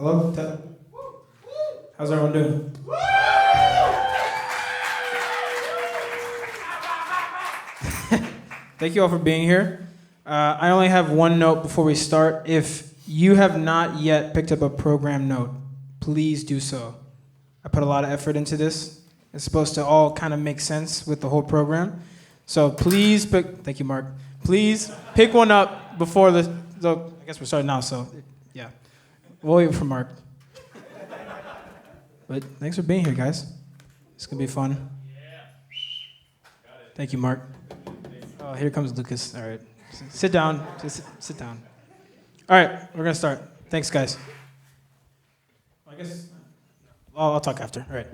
Hello? How's everyone doing? Thank you all for being here. I only have one note before we start. If you have not yet picked up a program note, please do so. I put a lot of effort into this. It's supposed to all kind of make sense with the whole program. So please pick, thank you, Mark. Please pick one up before I guess we're starting now, so yeah. We'll wait for Mark. But thanks for being here, guys. It's gonna be fun. Thank you, Mark. Oh, here comes Lucas. All right. Sit down. Just sit down. All right, we're gonna start. Thanks, guys. I guess I'll talk after. All right.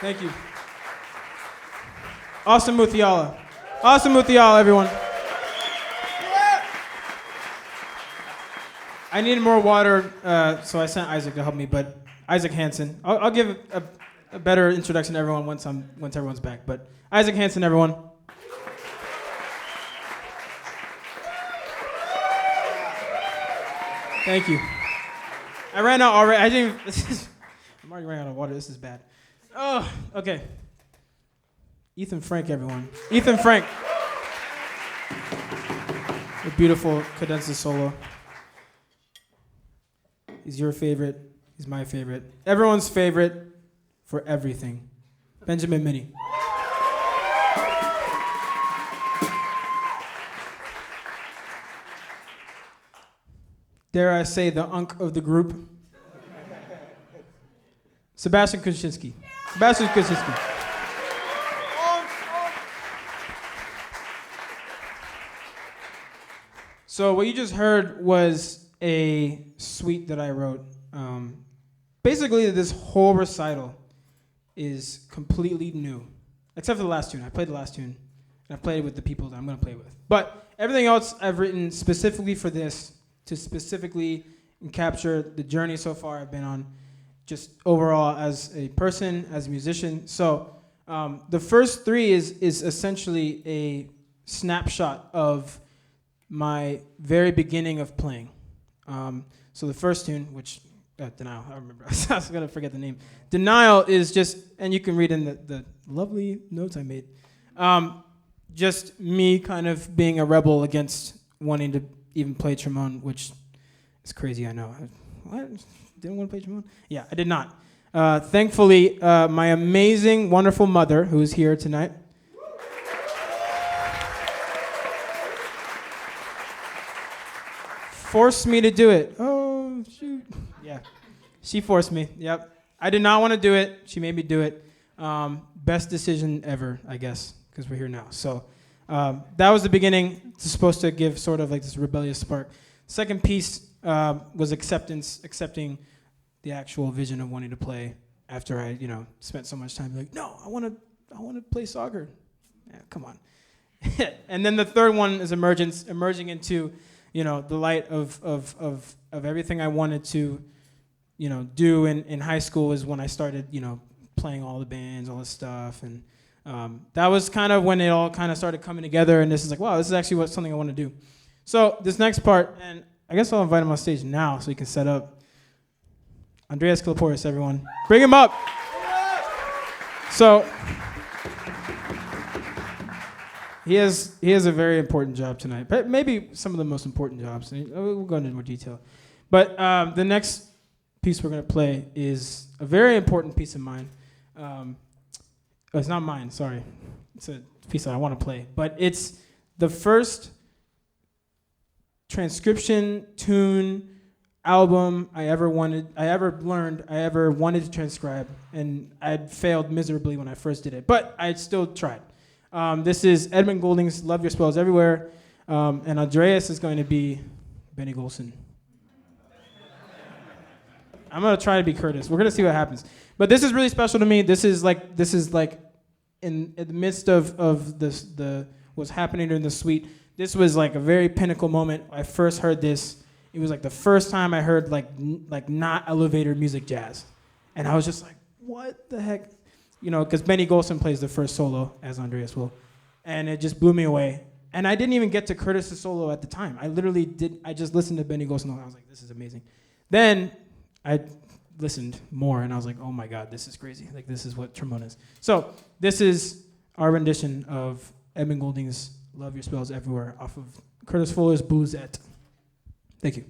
Thank you. Awesome Muthyala. Awesome Muthyala, everyone. I needed more water, so I sent Isaac to help me, but Isaac Hanson. I'll give a better introduction to everyone once everyone's back. But Isaac Hanson, everyone. Thank you. I ran out already. I'm already running out of water. This is bad. Oh, okay. Ethan Frank, everyone. Ethan Frank. A beautiful cadenza solo. He's your favorite. He's my favorite. Everyone's favorite for everything. Benjamin Minnie. Dare I say the unk of the group? Sebastian Kuchczynski. Sebastian Kuchczynski. So what you just heard was a suite that I wrote. Basically, this whole recital is completely new, except for the last tune. I played the last tune, and I played it with the people that I'm going to play with. But everything else I've written specifically for this to specifically capture the journey so far I've been on, just overall as a person, as a musician. So the first three is essentially a snapshot of my very beginning of playing. So the first tune, which, Denial, I remember, I was going to forget the name. Denial is just, and you can read in the lovely notes I made, just me kind of being a rebel against wanting to even play trombone, which is crazy, I know. What? Didn't want to play trombone? Yeah, I did not. Thankfully, my amazing, wonderful mother, who is here tonight, forced me to do it. Oh, shoot. Yeah, she forced me. Yep. I did not want to do it. She made me do it. Best decision ever, I guess, because we're here now. So that was the beginning. It's supposed to give sort of like this rebellious spark. Second piece was accepting the actual vision of wanting to play after I, spent so much time like, no, I want to play soccer. Yeah, come on. And then the third one is emerging into, the light of everything I wanted to, do in high school is when I started, playing all the bands, all this stuff. And that was kind of when it all kind of started coming together. And this is like, wow, this is actually something I want to do. So this next part, and I guess I'll invite him on stage now so he can set up. Andreas Kellepouris, everyone. Bring him up. So he has a very important job tonight, but maybe some of the most important jobs. We'll go into more detail. But the next piece we're going to play is a very important piece of mine. It's not mine, sorry. It's a piece that I want to play. But it's the first transcription tune album I ever wanted to transcribe, and I had failed miserably when I first did it, but I still tried. This is Edmund Goulding's Love Your Spells Everywhere, and Andreas is going to be Benny Golson. I'm going to try to be Curtis. We're going to see what happens. But this is really special to me. This is like in the midst of this, what's happening during the suite. This was like a very pinnacle moment. I first heard this. It was like the first time I heard like not elevator music jazz. And I was just like, what the heck? Because Benny Golson plays the first solo, as Andreas will. And it just blew me away. And I didn't even get to Curtis's solo at the time. I just listened to Benny Golson and I was like, this is amazing. Then I listened more and I was like, oh my God, this is crazy. Like, this is what trombone is. So this is our rendition of Edmund Goulding's Love Your Spells Everywhere off of Curtis Fuller's Bluesette. Thank you.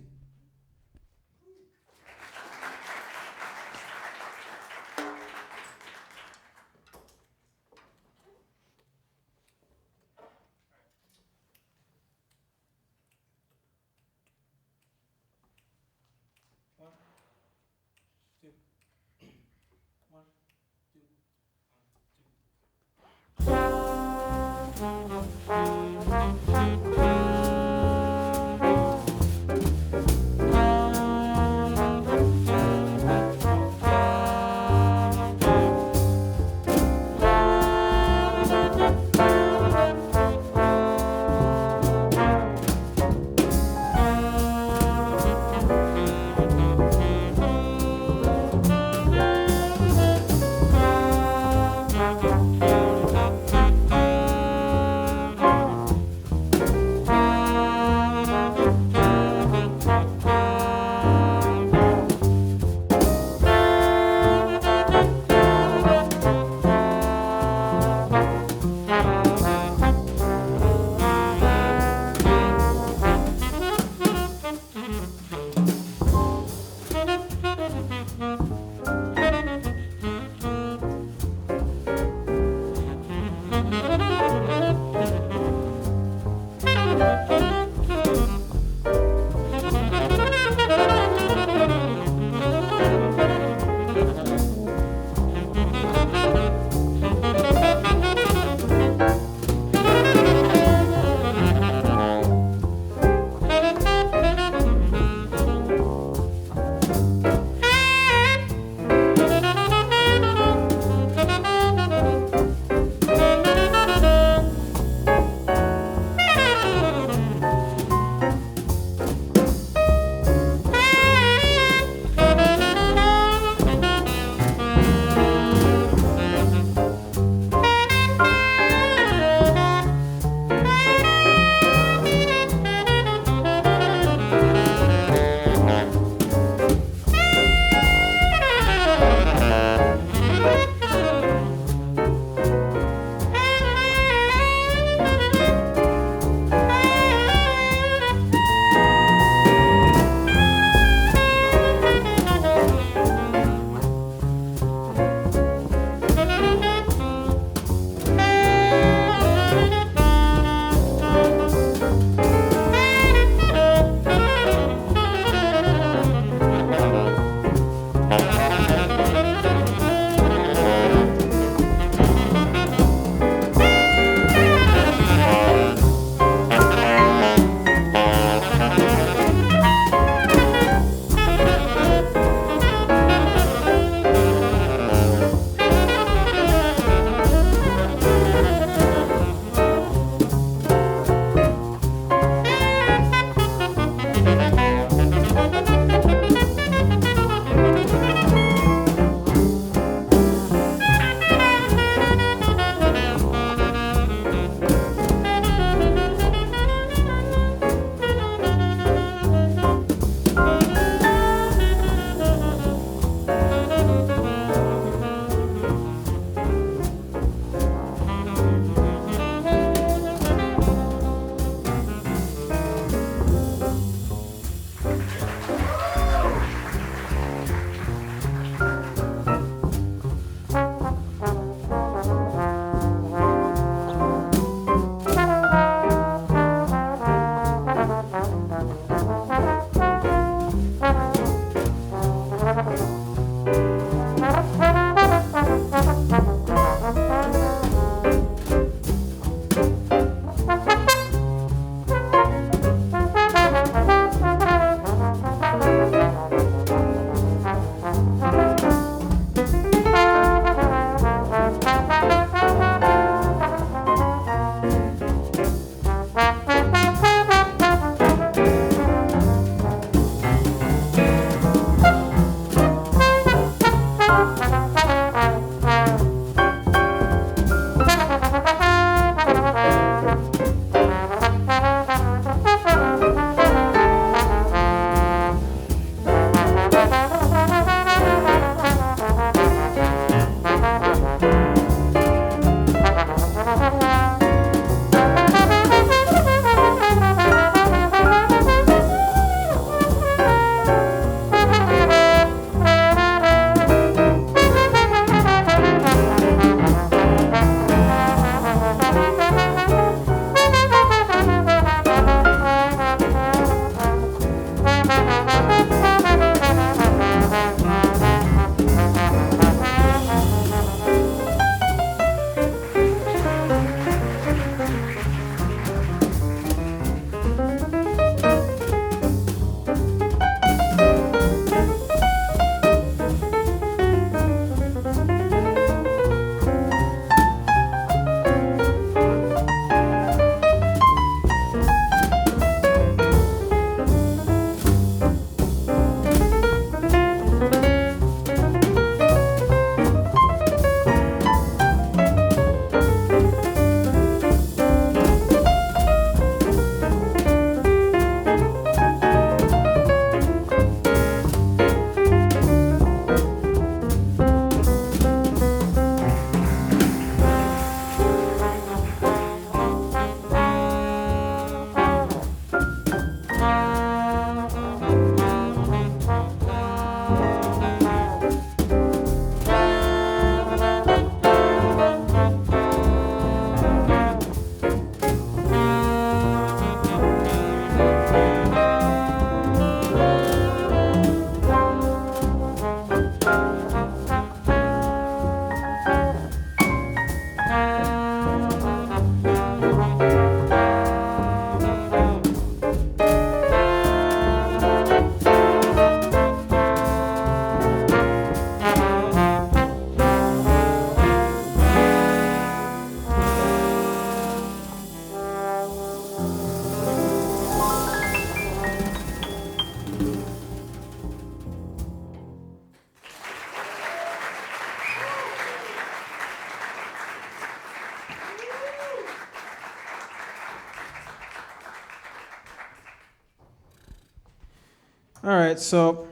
All right, so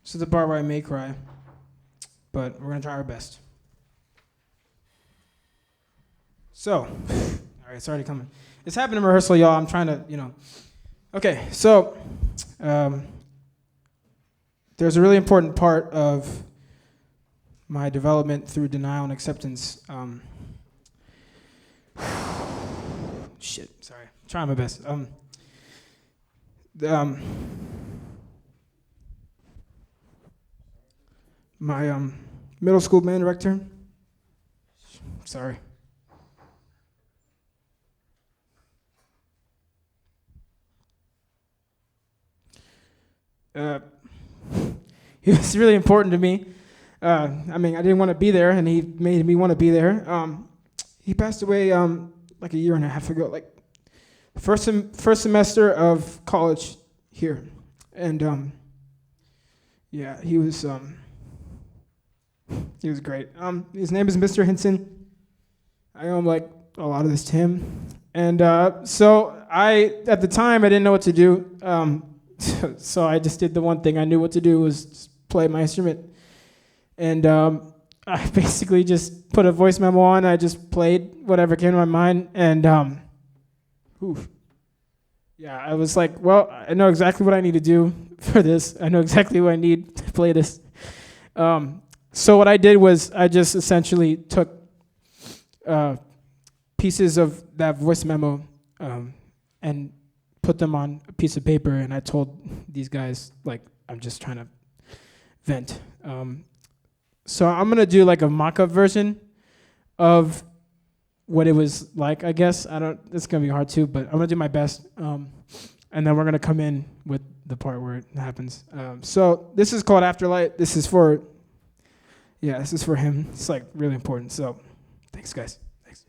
this is the part where I may cry, but we're gonna try our best. So, all right, it's already coming. It's happened in rehearsal, y'all. I'm trying to. Okay, so there's a really important part of my development through denial and acceptance. Shit, sorry. I'm trying my best. My middle school band director. Sorry. He was really important to me. I didn't want to be there, and he made me want to be there. He passed away like a year and a half ago, like first semester of college here, and yeah, he was great. His name is Mr. Hanson. I owe like a lot of this to him, and so at the time I didn't know what to do. So I just did the one thing I knew what to do, was just play my instrument. And I basically just put a voice memo on. I just played whatever came to my mind. And yeah, I was like, well, I know exactly what I need to do for this. I know exactly what I need to play this. So what I did was I just essentially took pieces of that voice memo and put them on a piece of paper, and I told these guys, like, I'm just trying to vent. So I'm gonna do like a mock-up version of what it was like, I guess. It's gonna be hard too, but I'm gonna do my best. And then we're gonna come in with the part where it happens. So this is called Afterlight. This is for him. It's like really important. So thanks, guys. Thanks.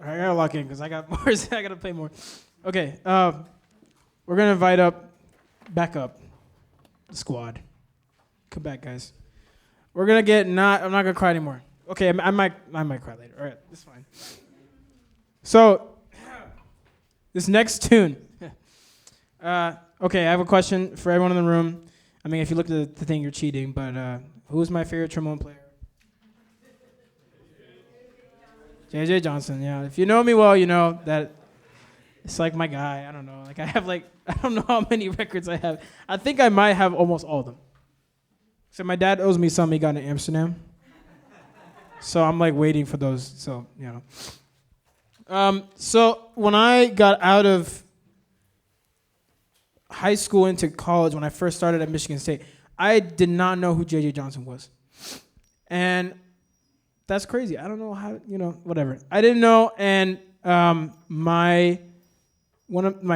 I gotta lock in because I got more. I gotta play more. Okay, we're gonna invite back up, the squad. Come back, guys. We're gonna get I'm not gonna cry anymore. Okay, I might cry later. All right, that's fine. So, this next tune. Okay, I have a question for everyone in the room. I mean, if you look at the thing, you're cheating. But who's my favorite trombone player? J.J. Johnson, yeah. If you know me well, you know that it's like my guy. I don't know. Like I don't know how many records I have. I think I might have almost all of them. So my dad owes me some he got in Amsterdam. So I'm like waiting for those. So, you know. So when I got out of high school into college, when I first started at Michigan State, I did not know who J.J. Johnson was. And that's crazy. I don't know how, whatever. I didn't know, and my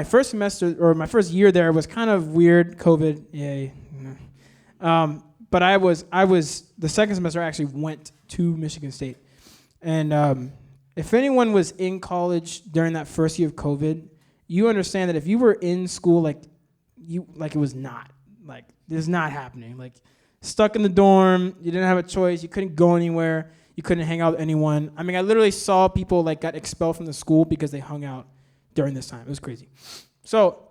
first semester or my first year there was kind of weird. COVID, yay. But I was the second semester I actually went to Michigan State, and if anyone was in college during that first year of COVID, you understand that if you were in school it was not this is not happening. Like stuck in the dorm, you didn't have a choice. You couldn't go anywhere. You couldn't hang out with anyone. I mean, I literally saw people got expelled from the school because they hung out during this time. It was crazy. So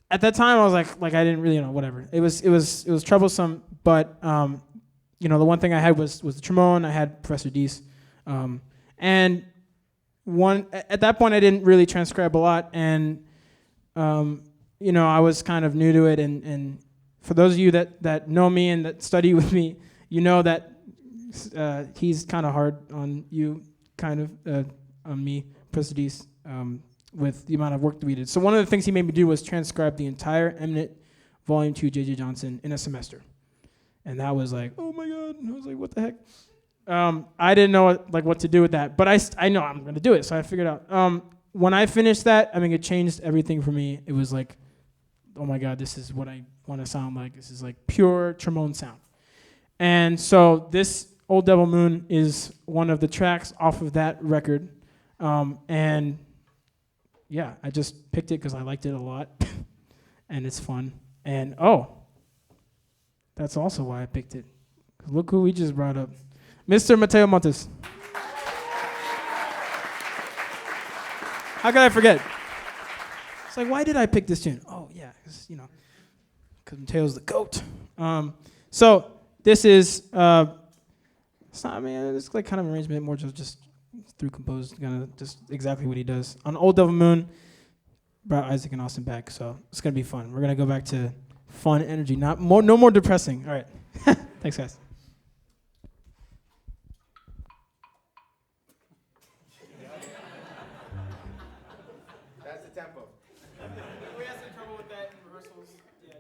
at that time, I was like I didn't really know, whatever. It was troublesome, but the one thing I had was the trombone. I had Professor Deese, and at that point I didn't really transcribe a lot, and I was kind of new to it. And for those of you that know me and that study with me, you know that. He's kind of hard on you, kind of on me, Professor Deese, with the amount of work that we did. So one of the things he made me do was transcribe the entire Eminent Volume 2 J.J. Johnson in a semester. And that was like, oh my God. And I was like, what the heck? I didn't know what to do with that, but I know I'm going to do it, so I figured out. When I finished that, I mean, it changed everything for me. It was like, oh my God, this is what I want to sound like. This is like pure trombone sound. And so this Old Devil Moon is one of the tracks off of that record. And yeah, I just picked it because I liked it a lot. And it's fun. And that's also why I picked it. Look who we just brought up. Mr. Mateo Montes. How could I forget? It's like, why did I pick this tune? Oh, yeah, because Mateo's the GOAT. So this is... it's like kind of arrangement, more just through composed, kind of just exactly what he does. On Old Devil Moon, brought Isaac and Austin back, so it's gonna be fun. We're gonna go back to fun energy, no more depressing. All right, thanks guys. That's the tempo. We had some trouble with that in rehearsals. Yeah.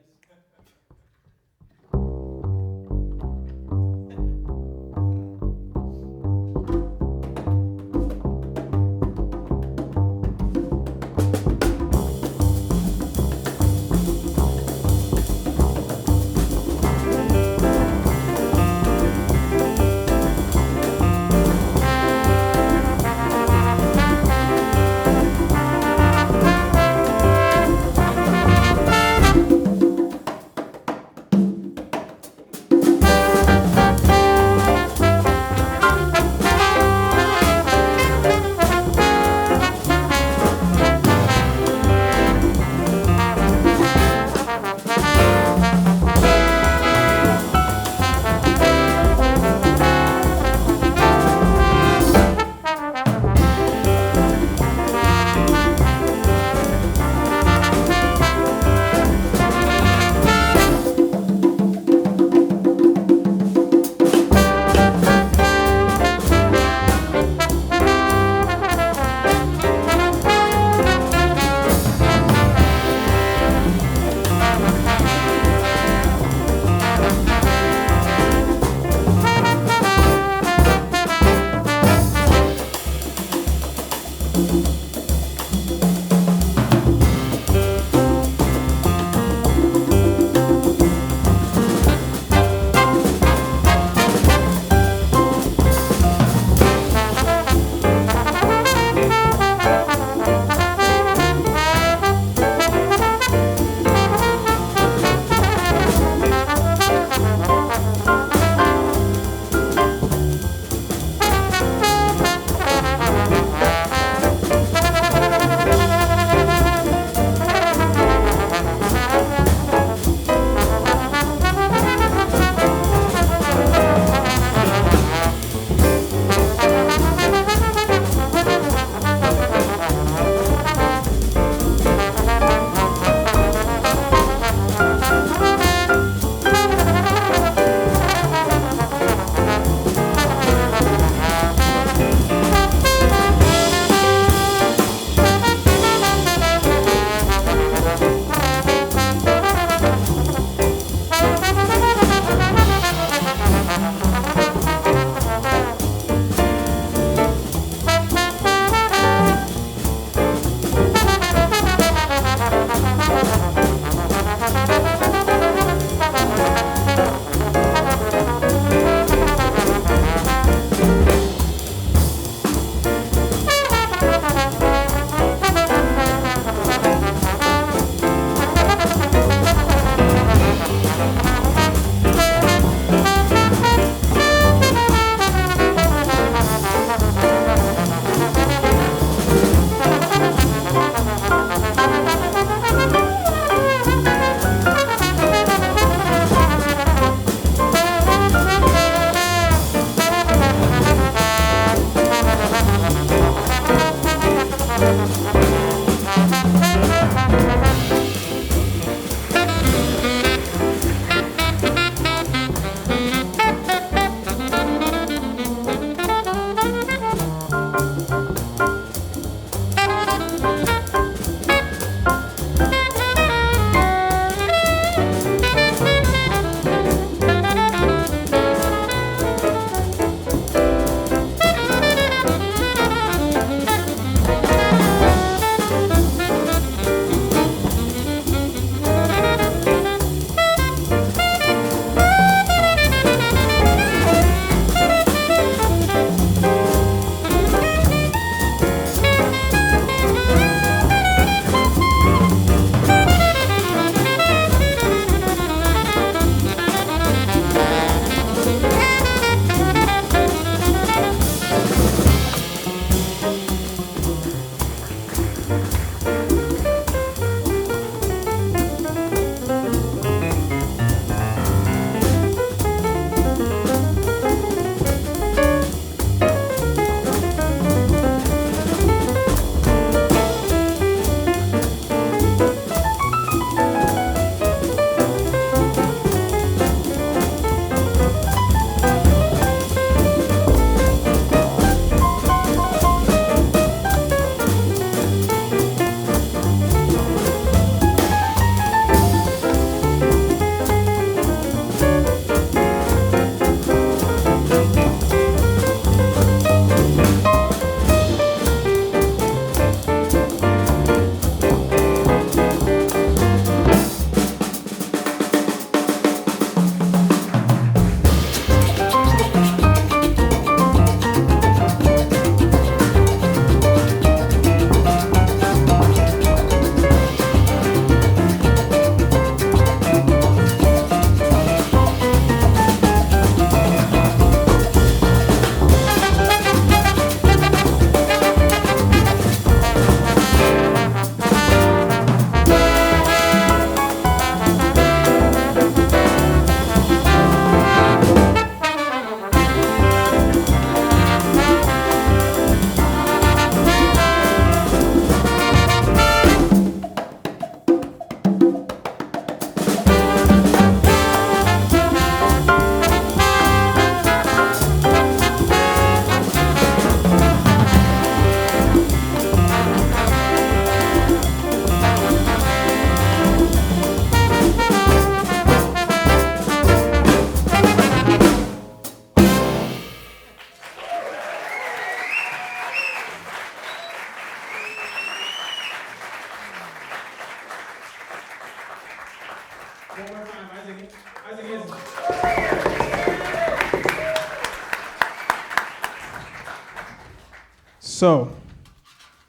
So,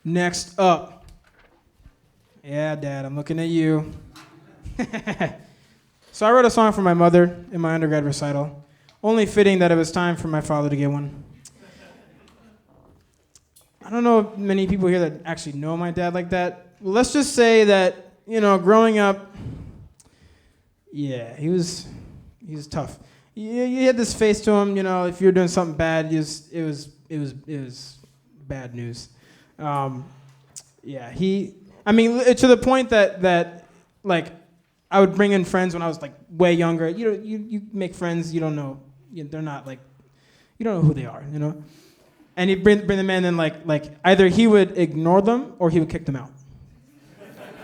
next up. Yeah, Dad, I'm looking at you. So I wrote a song for my mother in my undergrad recital. Only fitting that it was time for my father to get one. I don't know if many people here that actually know my dad like that. Let's just say that, you know, growing up, yeah, he was tough. You had this face to him, you know, if you were doing something bad, it was bad news. Yeah, to the point that like, I would bring in friends when I was like way younger. You make friends, you don't know, they're not like, you don't know who they are, you know? And he'd bring them in and like either he would ignore them or he would kick them out.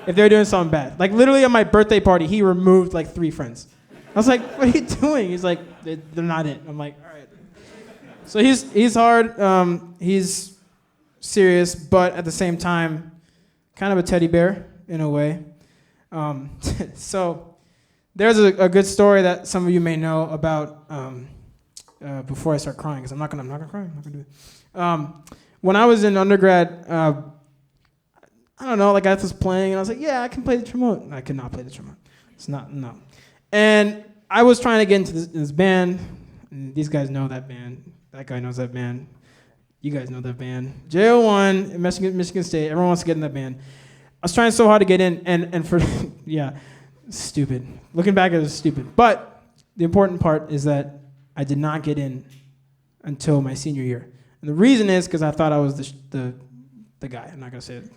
If they were doing something bad. Like literally at my birthday party, he removed like 3 friends. I was like, what are you doing? He's like, they're not it. I'm like, all right. So he's hard, he's serious, but at the same time, kind of a teddy bear in a way. So there's a good story that some of you may know about before I start crying, because I'm not gonna cry. I'm not gonna do it. When I was in undergrad, I don't know, like I was playing and I was like, yeah, I can play the trombone. I could not play the trombone. No. And I was trying to get into this band. And these guys know that band. That guy knows that band. You guys know that band. JO1 in Michigan State. Everyone wants to get in that band. I was trying so hard to get in, and for, yeah, stupid. Looking back, it was stupid. But the important part is that I did not get in until my senior year. And the reason is because I thought I was the the guy. I'm not gonna say it.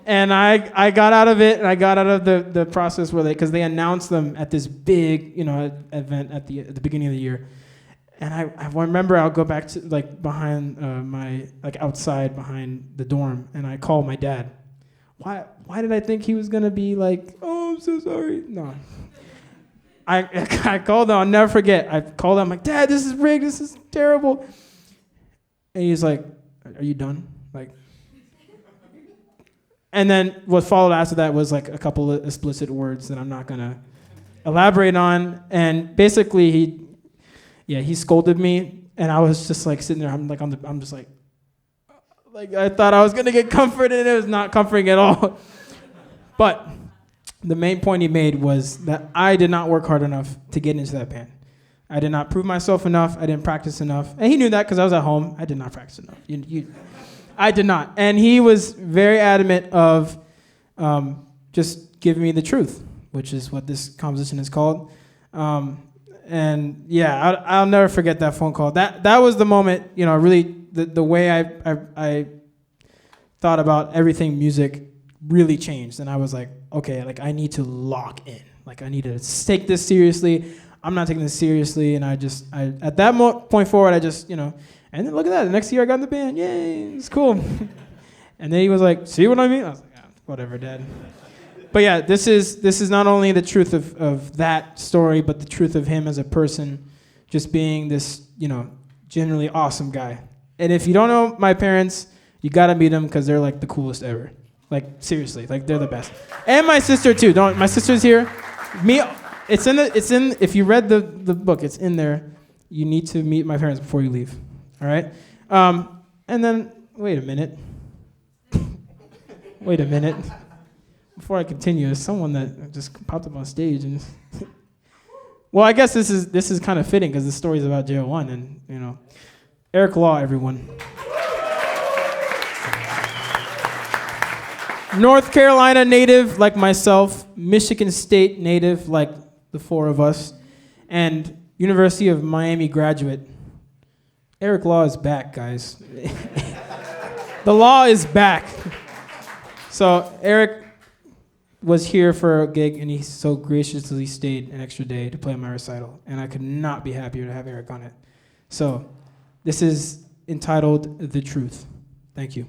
And I got out of it, and I got out of the process where because they announced them at this big, event at the beginning of the year. And I remember I'll go back to behind outside behind the dorm, and I called my dad. Why did I think he was gonna be oh, I'm so sorry? No. I called him, I'll never forget. I called him, I'm like, Dad, this is rigged, this is terrible. And he's like, are you done? And then what followed after that was a couple of explicit words that I'm not gonna elaborate on. And basically he scolded me, and I was just sitting there. I'm just I thought I was gonna get comforted, and it was not comforting at all. But the main point he made was that I did not work hard enough to get into that band. I did not prove myself enough. I didn't practice enough, and he knew that because I was at home. I did not practice enough. I did not. And he was very adamant of just giving me the truth, which is what this composition is called. And yeah, I'll never forget that phone call. That was the moment, really the way I thought about everything music really changed. And I was like, okay, I need to lock in. I need to take this seriously. I'm not taking this seriously. And I at that point forward, I just, and then look at that. The next year I got in the band. Yay, it's cool. And then he was like, see what I mean? I was like, whatever, Dad. But yeah, this is not only the truth of that story, but the truth of him as a person, just being this, generally awesome guy. And if you don't know my parents, you gotta meet them because they're the coolest ever. Seriously, they're the best. And my sister too. My sister's here. It's in. If you read the book, it's in there. You need to meet my parents before you leave. All right? And then, wait a minute. Before I continue, there's someone that just popped up on stage. And well, I guess this is kind of fitting because the story is about JO1. And, Eric Law, everyone. North Carolina native, like myself. Michigan State native, like the four of us. And University of Miami graduate. Eric Law is back, guys. The law is back. So Eric was here for a gig, and he so graciously stayed an extra day to play my recital, and I could not be happier to have Eric on it. So this is entitled The Truth. Thank you.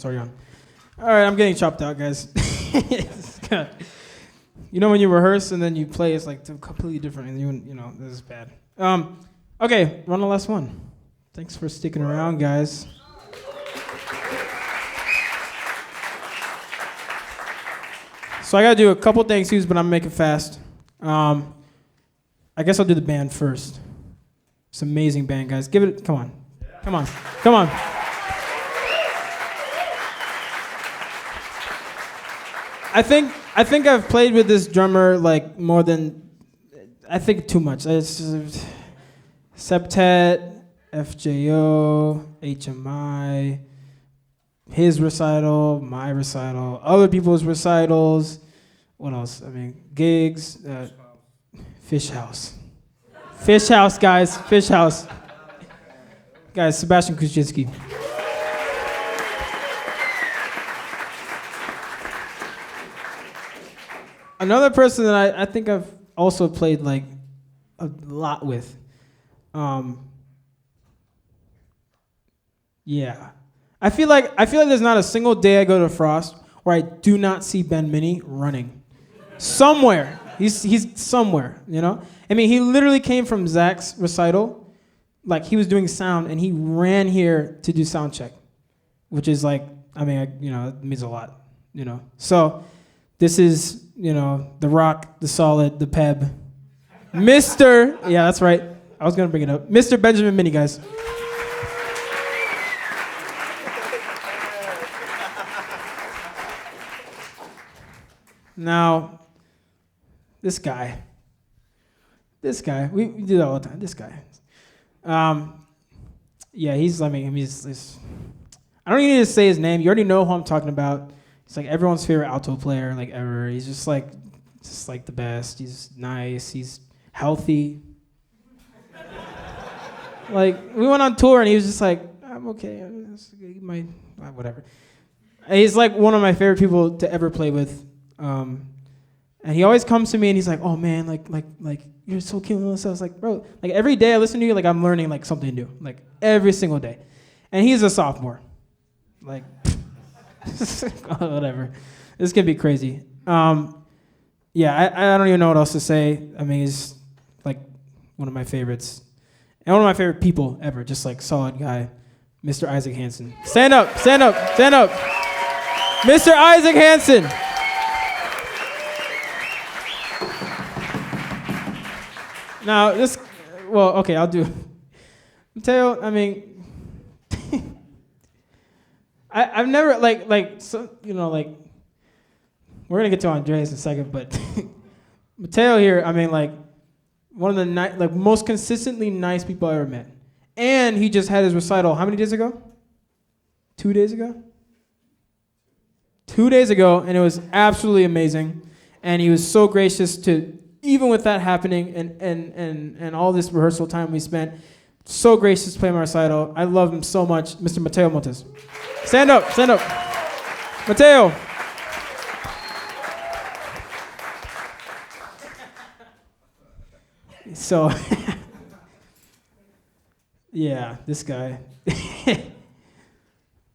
Sorry, Jan. All right, I'm getting chopped out, guys. You know when you rehearse and then you play, it's like completely different, and you know this is bad. Okay, run the last one. Thanks for sticking around, guys. So I gotta do a couple thank yous, but I'm making fast. I guess I'll do the band first. It's an amazing band, guys. Give it. Come on. I think I've played with this drummer like more than I think too much. It's septet, FJO, HMI, his recital, my recital, other people's recitals. What else? I mean, gigs. Fish House, guys. Fish House. Guys, Sebastian Kuchczynski. Another person that I think I've also played like a lot with. Yeah. I feel like there's not a single day I go to Frost where I do not see Ben Minnie running. Somewhere. He's somewhere, you know? I mean, he literally came from Zach's recital. Like, he was doing sound, and he ran here to do sound check, which is like, I mean, it means a lot, you know? So this is, you know, the rock, the solid, the Peb. Mr. Yeah, that's right. I was going to bring it up. Mr. Benjamin Minnie, guys. Now, this guy, we do that all the time. This guy, yeah, he's. I don't even need to say his name. You already know who I'm talking about. He's like everyone's favorite alto player, like ever. He's just like the best. He's nice. He's healthy. Like we went on tour and he was just like, I'm okay. Whatever. He's like one of my favorite people to ever play with. And he always comes to me and he's like, oh man, like you're so killing this. I was like, bro, like every day I listen to you, like I'm learning like something new, like every single day. And he's a sophomore. Like, whatever. This could be crazy. Yeah, I don't even know what else to say. I mean, he's like one of my favorites. And one of my favorite people ever, just like solid guy, Mr. Isaac Hanson. Stand up. Mr. Isaac Hanson. Now, I'll do. Mateo, I mean, I've never, we're going to get to Andreas in a second, but Mateo here, I mean, like, one of the most consistently nice people I ever met. And he just had his recital, how many days ago? 2 days ago? 2 days ago, and it was absolutely amazing. And he was so gracious to, even with that happening and all this rehearsal time we spent, so gracious to play my recital. I love him so much. Mr. Mateo Montes. Stand up. Mateo. So, yeah, this guy.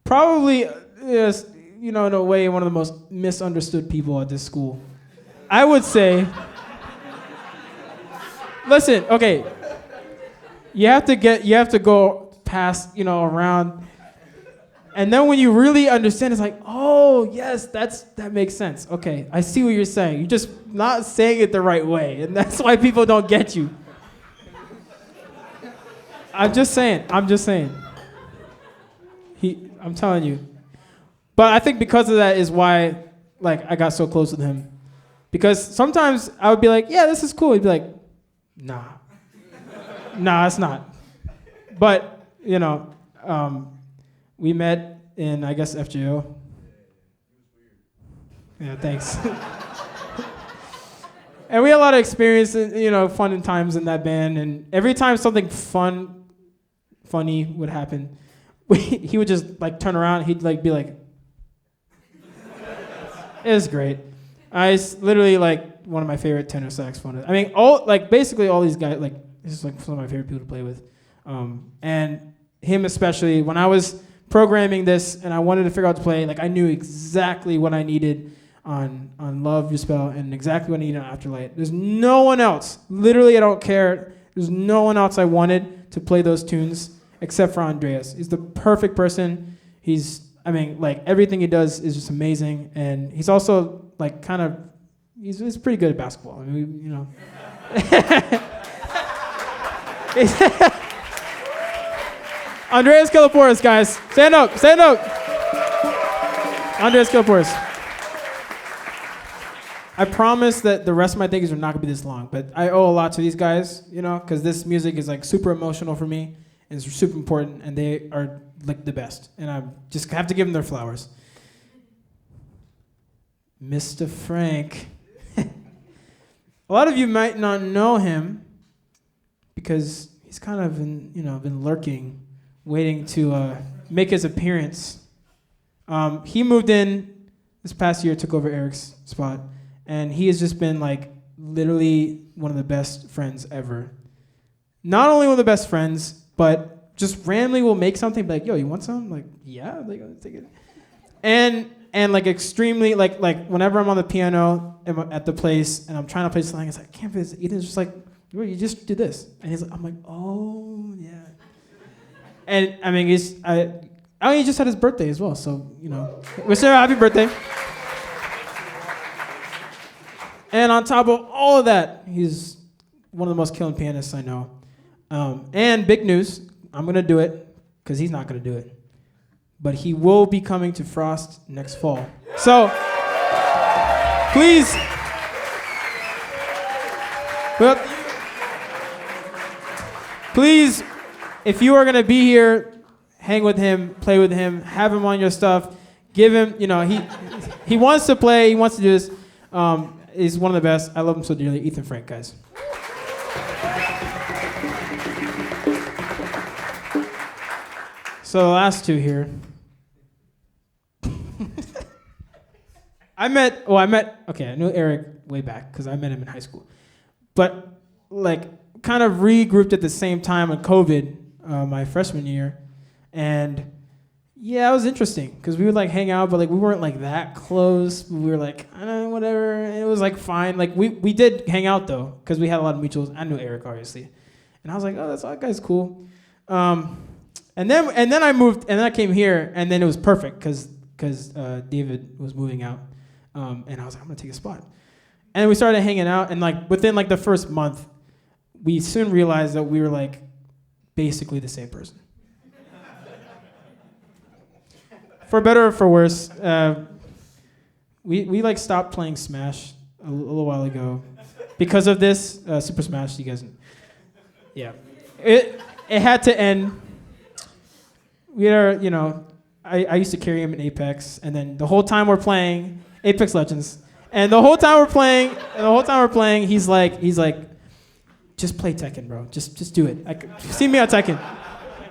Probably is, in a way, one of the most misunderstood people at this school. I would say... Listen, okay. You have to go past, around. And then when you really understand, it's like, oh, yes, that makes sense. Okay, I see what you're saying. You're just not saying it the right way. And that's why people don't get you. I'm just saying. I'm telling you. But I think because of that is why, I got so close with him. Because sometimes I would be like, yeah, this is cool. He'd be like, nah, it's not. But, we met in, I guess, FJO. Yeah, thanks. And we had a lot of experience, fun times in that band. And every time something funny would happen, he would just, turn around. He'd, be like, it was great. It's literally, one of my favorite tenor saxophonists. I mean, basically all these guys, this is, some of my favorite people to play with. And him especially, when I was programming this, and I wanted to figure out to play. Like I knew exactly what I needed on Love Your Spell and exactly what I needed on Afterlight. There's no one else. Literally, I don't care. There's no one else I wanted to play those tunes except for Andreas. He's the perfect person. He's everything he does is just amazing, and he's also like he's pretty good at basketball. I mean, you know. Andreas Kellepouris, guys. Stand up. Andreas Kellepouris. I promise that the rest of my things are not going to be this long, but I owe a lot to these guys, you know, because this music is like super emotional for me, and it's super important, and they are like the best, and I just have to give them their flowers. Mr. Frank. A lot of you might not know him because he's kind of been lurking, waiting to make his appearance. He moved in this past year, took over Eric's spot, and he has just been like literally one of the best friends ever. Not only one of the best friends, but just randomly will make something, be like, yo, you want some? Like, yeah, like, I'll take it. And like extremely, like whenever I'm on the piano at the place and I'm trying to play something, it's like, I can't play this. Ethan's just like, you just do this. And I'm like, oh, yeah. And I mean, he just had his birthday as well, so, you know, wish him a happy birthday. And on top of all of that, he's one of the most killing pianists I know. And big news, I'm going to do it, because he's not going to do it. But he will be coming to Frost next fall. So, please, if you are going to be here, hang with him, play with him, have him on your stuff, give him, you know, he wants to play, he wants to do this. He's one of the best. I love him so dearly. Ethan Frank, guys. So the last two here. I knew Eric way back because I met him in high school. But like kind of regrouped at the same time with COVID, my freshman year. And yeah, it was interesting because we would like hang out, but like we weren't like that close. We were like, whatever. And it was like fine. Like we did hang out though because we had a lot of mutuals. I knew Eric obviously. And I was like, oh, that guy's cool. And then I moved, and then I came here, and then it was perfect because David was moving out, and I was like, I'm gonna take a spot, and we started hanging out, and like within like the first month, we soon realized that we were like basically the same person. For better or for worse, we like stopped playing Smash a little while ago because of this Super Smash. You guys, yeah, it had to end. We are, you know, I used to carry him in Apex, and then the whole time we're playing Apex Legends, and the whole time we're playing, he's like, just play Tekken, bro. Just do it. See me on Tekken.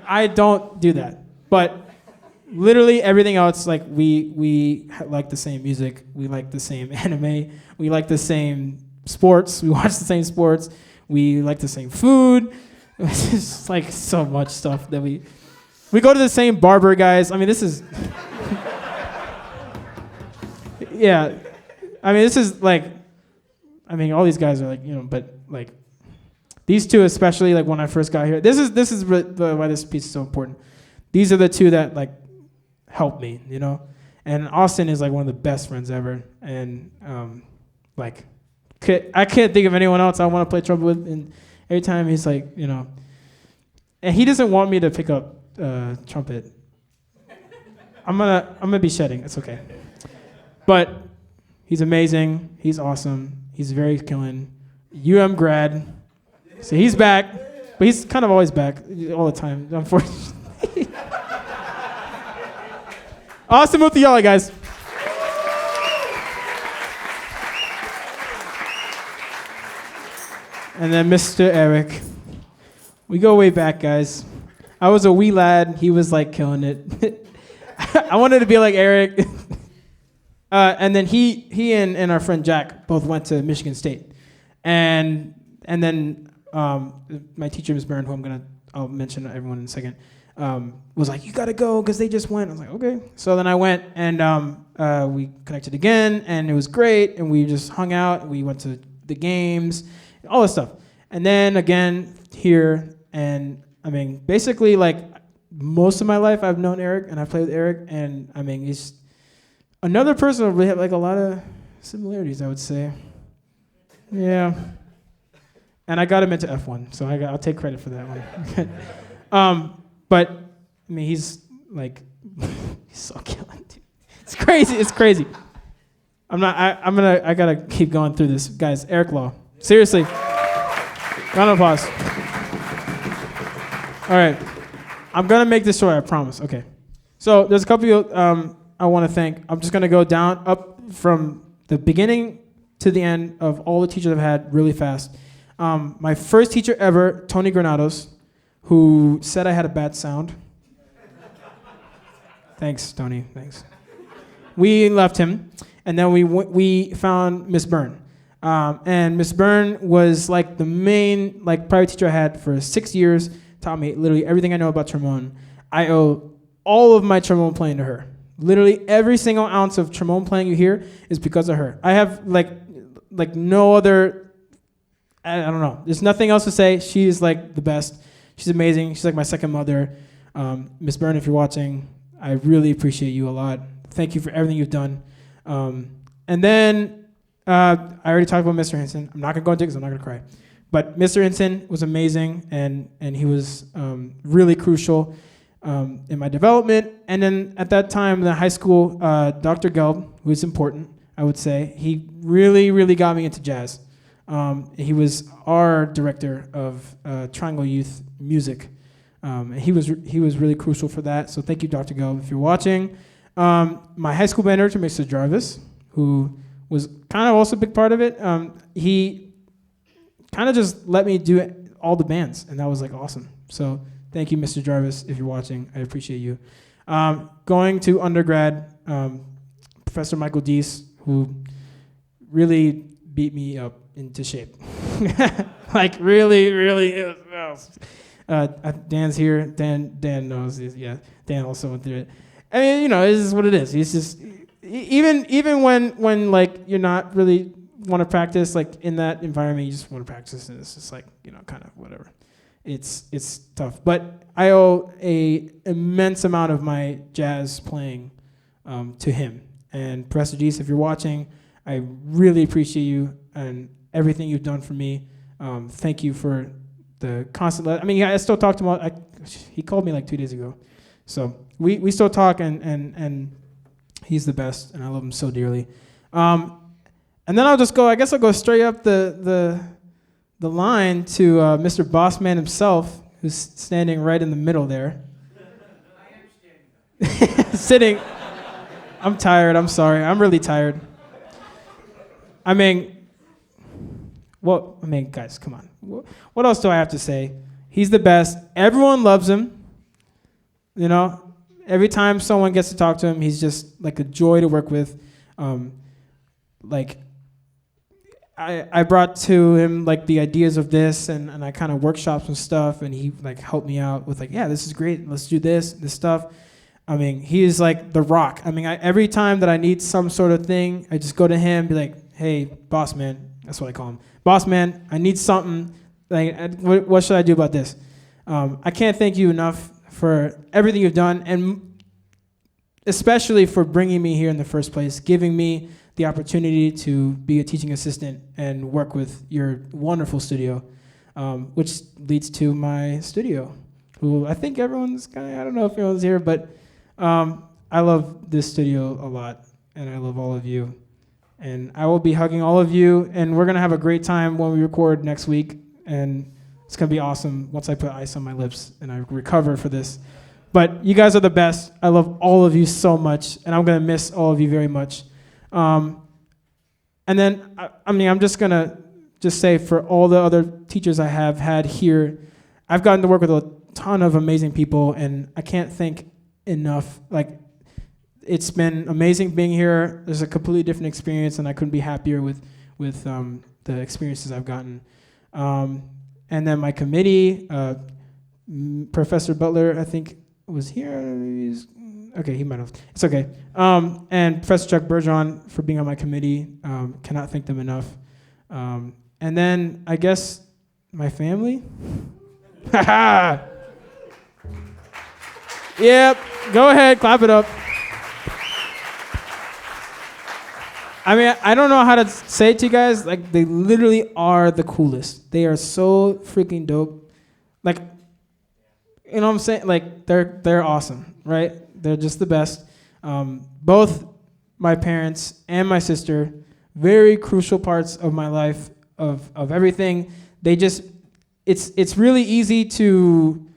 I don't do that, but literally everything else, like we like the same music, we like the same anime, we like the same sports, we watch the same sports, we like the same food. It's just like so much stuff that we go to the same barber, guys. I mean, this is... yeah. I mean, this is like... I mean, all these guys are like, you know, but like... These two especially, like when I first got here... This is why this piece is so important. These are the two that like helped me, you know? And Austin is like one of the best friends ever. And like... I can't think of anyone else I want to play trumpet with. And every time he's like, you know... And he doesn't want me to pick up trumpet. I'm gonna be shedding. It's okay. But he's amazing. He's awesome. He's very killing. grad. So he's back, but he's kind of always back all the time, unfortunately. Awesome Muthyala, guys. And then Mr. Eric. We go way back, guys. I was a wee lad. He was like killing it. I wanted to be like Eric. And then he and our friend Jack both went to Michigan State. And then my teacher, Ms. Byrne, who I'll mention everyone in a second, was like, you gotta go because they just went. I was like, okay. So then I went and we connected again and it was great and we just hung out and we went to the games, all this stuff. And then again here, and I mean, basically like most of my life I've known Eric and I've played with Eric, and I mean, he's another person we have like a lot of similarities, I would say. Yeah. And I got him into F1, so I'll take credit for that one. But I mean, he's like, he's so killing, dude. It's crazy. It's crazy. I gotta keep going through this, guys. Eric Law, seriously. Round of applause. All right, I'm gonna make this short. I promise. Okay. So there's a couple of I want to thank. I'm just gonna go up from the beginning to the end of all the teachers I've had really fast. My first teacher ever, Tony Granados, who said I had a bad sound. Thanks, Tony. Thanks. We left him, and then we found Miss Byrne. And Miss Byrne was like the main private teacher I had for 6 years. Taught me literally everything I know about trombone. I owe all of my trombone playing to her. Literally every single ounce of trombone playing you hear is because of her. I have like no other. I don't know. There's nothing else to say. She's like the best. She's amazing. She's like my second mother. Miss Byrne, if you're watching, I really appreciate you a lot. Thank you for everything you've done. And then I already talked about Mr. Hanson. I'm not gonna go into it because I'm not gonna cry. But Mr. Hanson was amazing, and he was really crucial in my development. And then at that time in the high school, Dr. Gelb, who is important, I would say, he really, really got me into jazz. He was our director of Triangle Youth Music. And he was really crucial for that. So thank you, Dr. Gelb, if you're watching. My high school band director, Mr. Jarvis, who was kind of also a big part of it. He kind of just let me do all the bands, and that was like awesome. So thank you, Mr. Jarvis, if you're watching. I appreciate you. Going to undergrad, Professor Michael Deese, who really beat me up into shape. Like really, really. Dan's here. Dan knows. Yeah, Dan also went through it. I mean, you know, it is what it is. He's just even when like you're not really want to practice like in that environment, you just want to practice, and it's just like, you know, kind of whatever. It's tough, but I owe a immense amount of my jazz playing to him. And Professor Deese, if you're watching, I really appreciate you and everything you've done for me. Thank you for the constant. I mean, I still talk to him. He called me like 2 days ago, so we still talk, and he's the best, and I love him so dearly. And then I'll just go. I guess I'll go straight up the line to Mr. Bossman himself, who's standing right in the middle there. I am standing. Sitting. I'm tired. I'm sorry. I'm really tired. I mean, guys, come on. What else do I have to say? He's the best. Everyone loves him. You know, every time someone gets to talk to him, he's just like a joy to work with. I brought to him like the ideas of this, and I kind of workshopped some stuff, and he like helped me out with like, yeah, this is great. Let's do this stuff. I mean, he is like the rock. I mean, every time that I need some sort of thing, I just go to him, be like, hey, boss man. That's what I call him. Boss man, I need something. Like, what should I do about this? I can't thank you enough for everything you've done, and especially for bringing me here in the first place, giving me the opportunity to be a teaching assistant and work with your wonderful studio, which leads to my studio, who I think everyone's kind of, I don't know if everyone's here, but I love this studio a lot, and I love all of you. And I will be hugging all of you, and we're going to have a great time when we record next week, and it's going to be awesome once I put ice on my lips and I recover for this. But you guys are the best. I love all of you so much, and I'm going to miss all of you very much. And then, I'm just going to say for all the other teachers I have had here, I've gotten to work with a ton of amazing people, and I can't thank enough. Like, it's been amazing being here. There's a completely different experience, and I couldn't be happier with the experiences I've gotten. And then my committee, Professor Butler, I think was here. Okay, he might have. It's okay. And Professor Chuck Bergeron for being on my committee. Cannot thank them enough. And then I guess my family. Yep. Go ahead, clap it up. I mean, I don't know how to say it to you guys. Like, they literally are the coolest. They are so freaking dope. Like, you know what I'm saying? Like, they're awesome, right? They're just the best. Both my parents and my sister, very crucial parts of my life, of everything. They just, it's really easy to,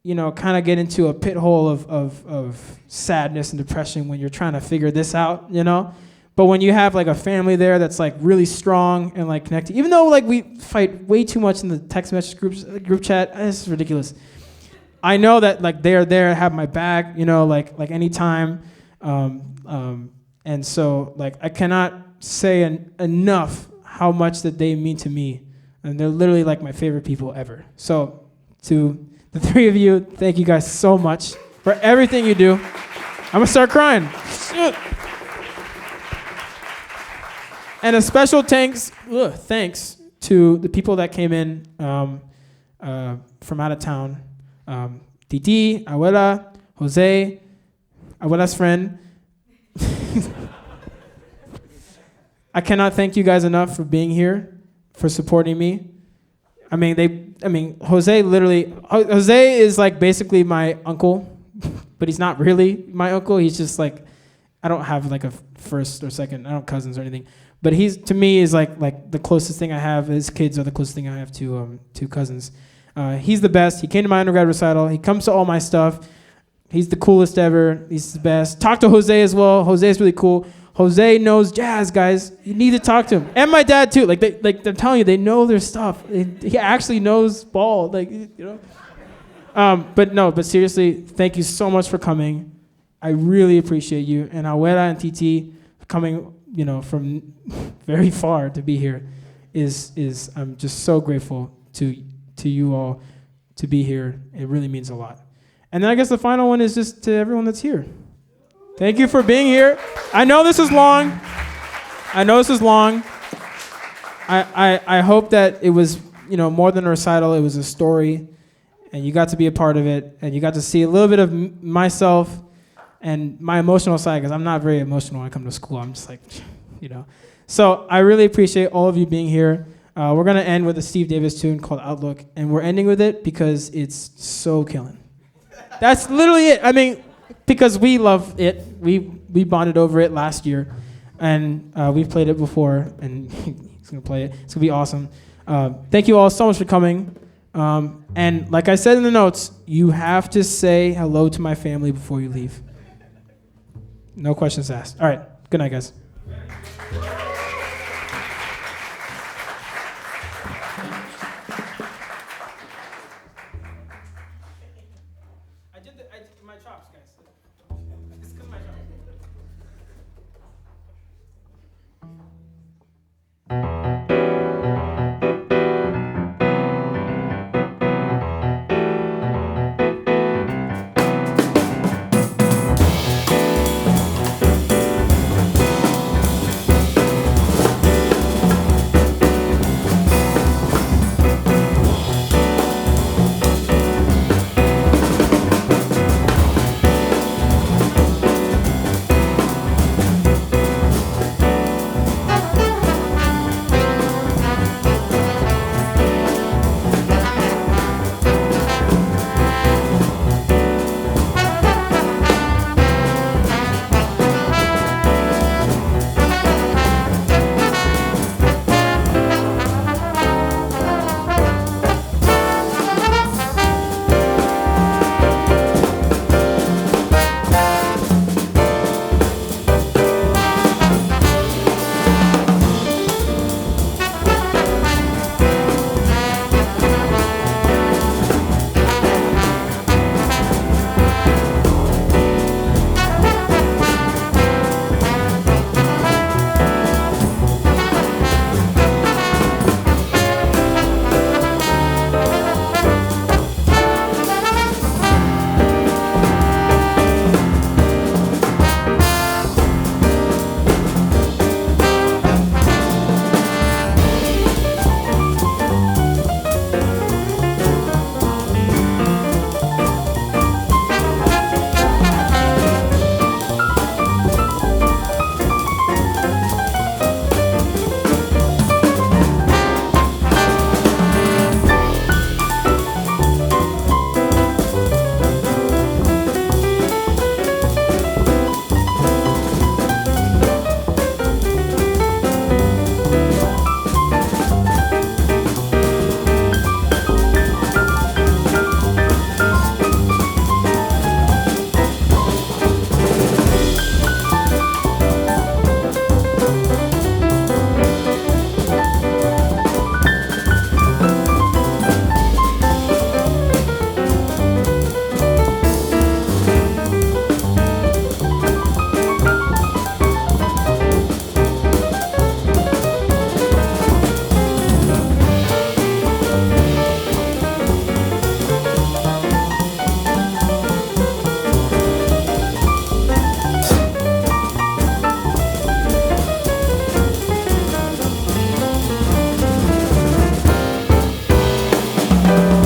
you know, kind of get into a pit hole of sadness and depression when you're trying to figure this out, you know? But when you have like a family there that's like really strong and like connected, even though like we fight way too much in the text message group chat, this is ridiculous. I know that like they are there, have my back, you know, like anytime, and so like I cannot say enough how much that they mean to me, and they're literally like my favorite people ever. So to the three of you, thank you guys so much for everything you do. I'm gonna start crying. Shit. And a special thanks to the people that came in from out of town. Titi, Abuela, Jose, Abuela's friend. I cannot thank you guys enough for being here, for supporting me. I mean, Jose is like basically my uncle, but he's not really my uncle. He's just like, I don't have like a first or second, I don't have cousins or anything. But he's, to me, is like the closest thing I have. His kids are the closest thing I have to cousins. He's the best. He came to my undergrad recital. He comes to all my stuff. He's the coolest ever. He's the best. Talk to Jose as well. Jose is really cool. Jose knows jazz, guys. You need to talk to him. And my dad too. Like I'm telling you, they know their stuff. He actually knows ball. Like, you know. But seriously, thank you so much for coming. I really appreciate you. And Abuela and Titi coming, you know, from very far to be here is I'm just so grateful to you all to be here. It really means a lot. And then I guess the final one is just to everyone that's here. Thank you for being here. I know this is long. I hope that it was, you know, more than a recital. It was a story, and you got to be a part of it, and you got to see a little bit of myself and my emotional side, because I'm not very emotional when I come to school. I'm just like, you know. So I really appreciate all of you being here. We're going to end with a Steve Davis tune called Outlook, and we're ending with it because it's so killing. That's literally it. I mean, because we love it. We bonded over it last year, and we've played it before, and he's going to play it. It's going to be awesome. Thank you all so much for coming. And like I said in the notes, you have to say hello to my family before you leave. No questions asked. All right. Good night, guys. My chops, guys. This is my chops. Thank you.